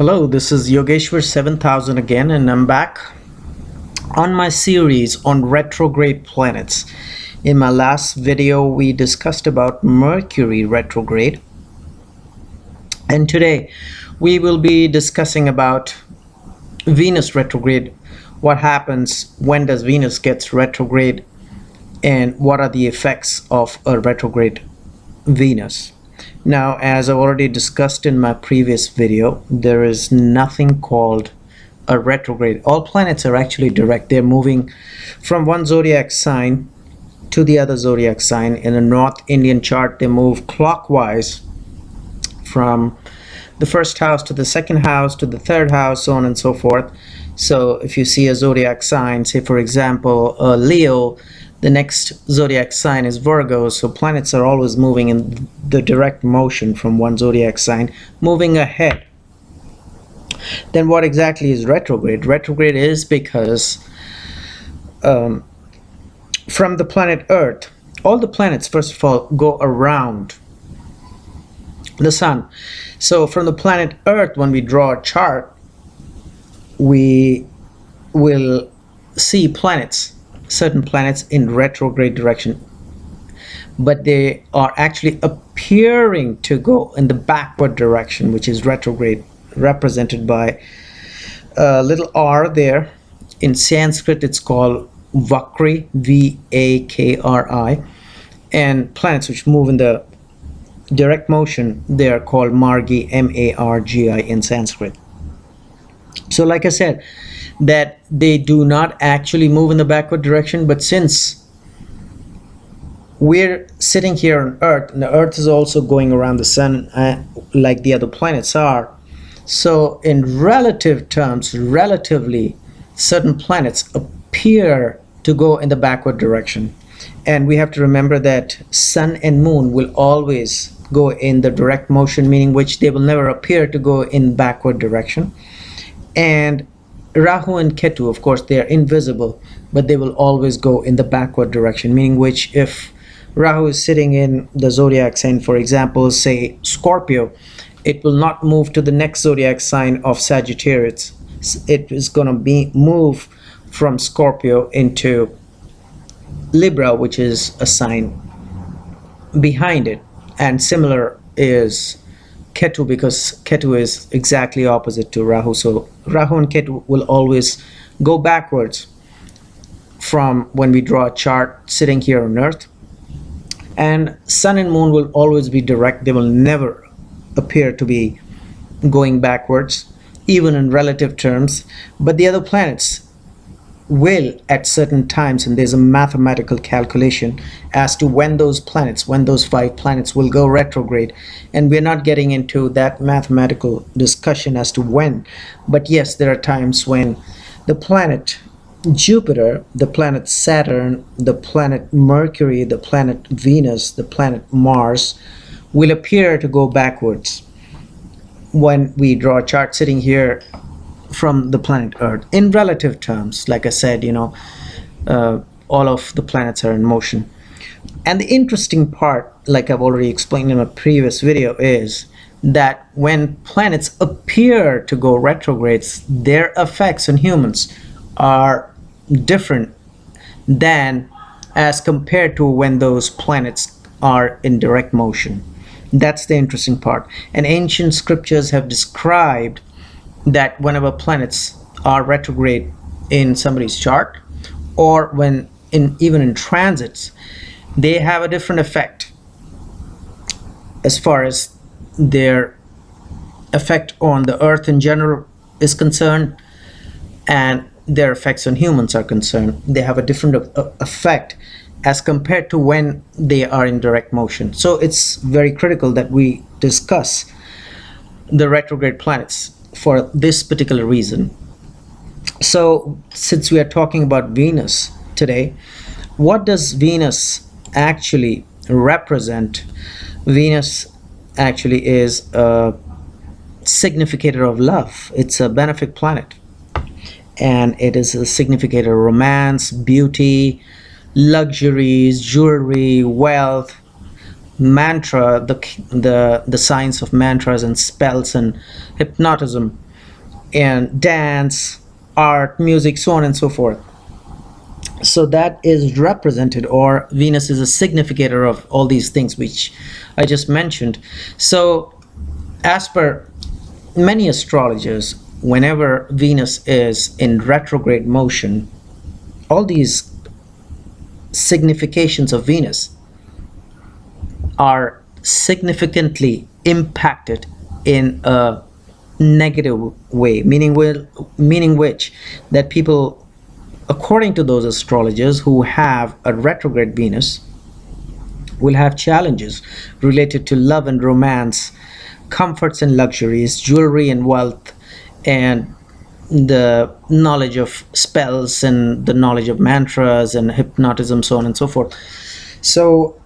Hello, this is Yogeshwar 7000 again, and I'm back on my series on retrograde planets. In my last video, we discussed about Mercury retrograde, and today we will be discussing about Venus retrograde. What happens, when does Venus gets retrograde, and what are the effects of a retrograde Venus? Now, as I've already discussed in my previous video, there is nothing called a retrograde. All planets are actually direct. They're moving from one zodiac sign to the other zodiac sign. In a North Indian chart, they move clockwise from the first house to the second house to the third house, so on and so forth. So if you see a zodiac sign, say for example Leo, the next zodiac sign is Virgo. So planets are always moving in the direct motion from one zodiac sign, moving ahead. Then what exactly is retrograde? Retrograde is because from the planet Earth, all the planets first of all go around the sun. So from the planet Earth, when we draw a chart, we will see planets, certain planets in retrograde direction, but they are actually appearing to go in the backward direction, which is retrograde, represented by a little r there. In Sanskrit it's called Vakri, V-A-K-R-I, and planets which move in the direct motion, they are called Margi, M-A-R-G-I in Sanskrit. So like I said, that they do not actually move in the backward direction, but since we're sitting here on Earth, and the Earth is also going around the sun like the other planets are, so in relative terms, relatively, certain planets appear to go in the backward direction. And we have to remember that sun and moon will always go in the direct motion, meaning which they will never appear to go in backward direction. And Rahu and Ketu, of course, they are invisible, but they will always go in the backward direction, meaning which if Rahu is sitting in the zodiac sign, for example, say Scorpio, it will not move to the next zodiac sign of Sagittarius. It is going to be move from Scorpio into Libra, which is a sign behind it. And similar is Ketu, because Ketu is exactly opposite to Rahu. So Rahu and Ketu will always go backwards from when we draw a chart sitting here on Earth. And sun and moon will always be direct. They will never appear to be going backwards, even in relative terms. But the other planets will at certain times, and there's a mathematical calculation as to when those planets, when those 5 planets will go retrograde, and we're not getting into that mathematical discussion as to when. But yes, there are times when the planet Jupiter, the planet Saturn, the planet Mercury, the planet Venus, the planet Mars will appear to go backwards when we draw a chart sitting here from the planet Earth. In relative terms, like I said, all of the planets are in motion. And the interesting part, like I've already explained in a previous video, is that when planets appear to go retrogrades, their effects on humans are different than as compared to when those planets are in direct motion. That's the interesting part. And ancient scriptures have described that whenever planets are retrograde in somebody's chart, or when even in transits, they have a different effect as far as their effect on the earth in general is concerned, and their effects on humans are concerned. They have a different effect as compared to when they are in direct motion. So it's very critical that we discuss the retrograde planets for this particular reason. So since we are talking about Venus today, what does Venus actually represent? Venus actually is a significator of love. It's a benefic planet, and it is a significator of romance, beauty, luxuries, jewelry, wealth, mantra, the science of mantras and spells and hypnotism. and dance, art, music, so on and so forth. So that is represented, or Venus is a significator of all these things which I just mentioned. So as per many astrologers, whenever Venus is in retrograde motion, all these significations of Venus are significantly impacted in a negative way, meaning which that people, according to those astrologers who have a retrograde Venus, will have challenges related to love and romance, comforts and luxuries, jewelry and wealth, and the knowledge of spells and the knowledge of mantras and hypnotism, so on and so forth. So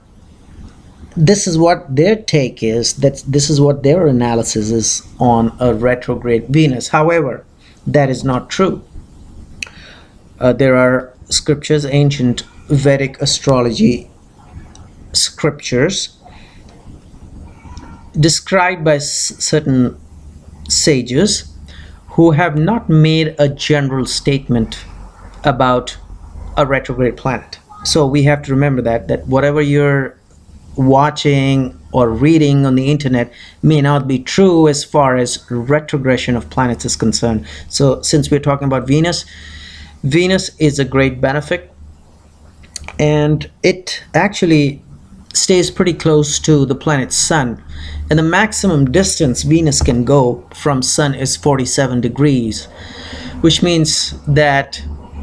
this is what their take is, that this is what their analysis is on a retrograde Venus. However, that is not true. There are scriptures, ancient Vedic astrology scriptures, described by certain sages who have not made a general statement about a retrograde planet. So we have to remember that whatever you're watching or reading on the internet may not be true as far as retrogression of planets is concerned. So since we're talking about Venus, Venus is a great benefic, and it actually stays pretty close to the planet Sun, and the maximum distance Venus can go from Sun is 47 degrees, which means that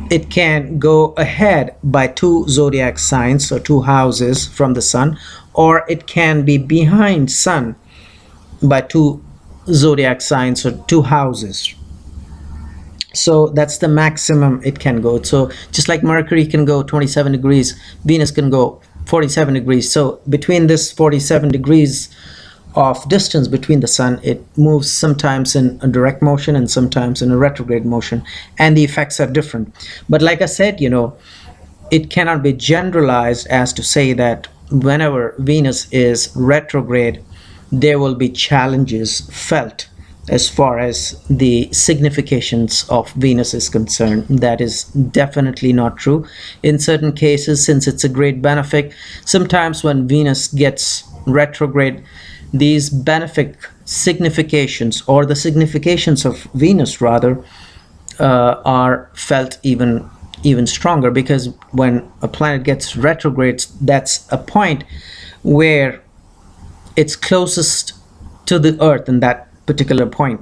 it can go ahead by 2 zodiac signs or 2 houses from the Sun, or it can be behind Sun by 2 zodiac signs or 2 houses. So that's the maximum it can go. So just like Mercury can go 27 degrees, Venus can go 47 degrees. So between this 47 degrees of distance between the Sun, it moves sometimes in a direct motion and sometimes in a retrograde motion, and the effects are different. But like I said, it cannot be generalized as to say that whenever Venus is retrograde, there will be challenges felt as far as the significations of Venus is concerned. That is definitely not true. In certain cases, since it's a great benefic, sometimes when Venus gets retrograde, these benefic significations, or the significations of Venus rather, are felt even stronger, because when a planet gets retrograde, that's a point where it's closest to the Earth in that particular point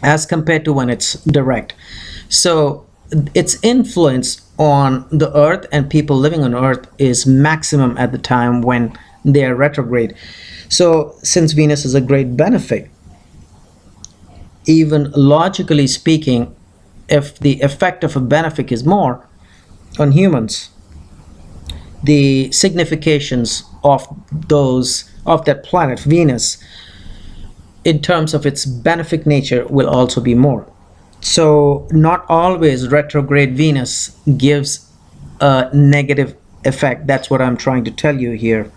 as compared to when it's direct. So its influence on the Earth and people living on Earth is maximum at the time when they are retrograde. So since Venus is a great benefic, even logically speaking, if the effect of a benefic is more on humans, the significations of that planet Venus in terms of its benefic nature will also be more. So not always retrograde Venus gives a negative effect. That's what I'm trying to tell you here.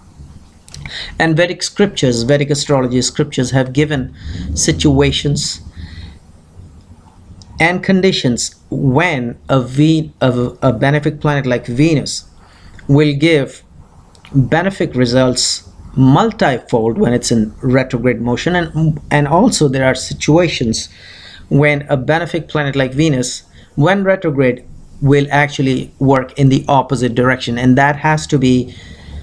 And Vedic scriptures, Vedic astrology scriptures have given situations and conditions when a benefic planet like Venus will give benefic results multifold when it's in retrograde motion, and also there are situations when a benefic planet like Venus, when retrograde, will actually work in the opposite direction, and that has to be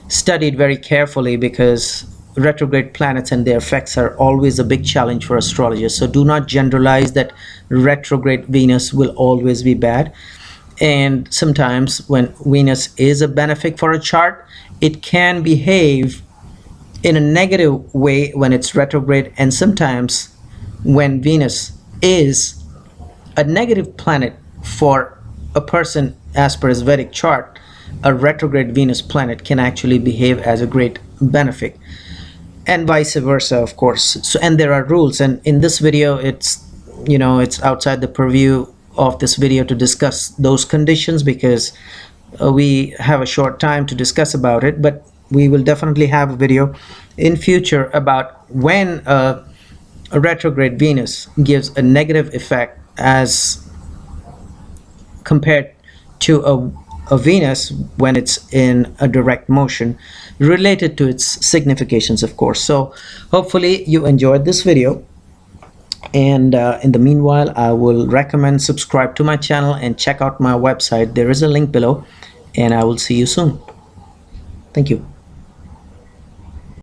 studied very carefully, because retrograde planets and their effects are always a big challenge for astrologers. So do not generalize that retrograde Venus will always be bad. And sometimes when Venus is a benefic for a chart, it can behave in a negative way when it's retrograde, and sometimes when Venus is a negative planet for a person as per his Vedic chart, a retrograde Venus planet can actually behave as a great benefic, and vice versa, of course. So, and there are rules, and in this video it's outside the purview of this video to discuss those conditions, because we have a short time to discuss about it. But we will definitely have a video in future about when a a retrograde Venus gives a negative effect as compared to a Venus when it's in a direct motion, related to its significations, of course. So hopefully you enjoyed this video, and in the meanwhile, I will recommend subscribe to my channel and check out my website. There is a link below, and I will see you soon. Thank you.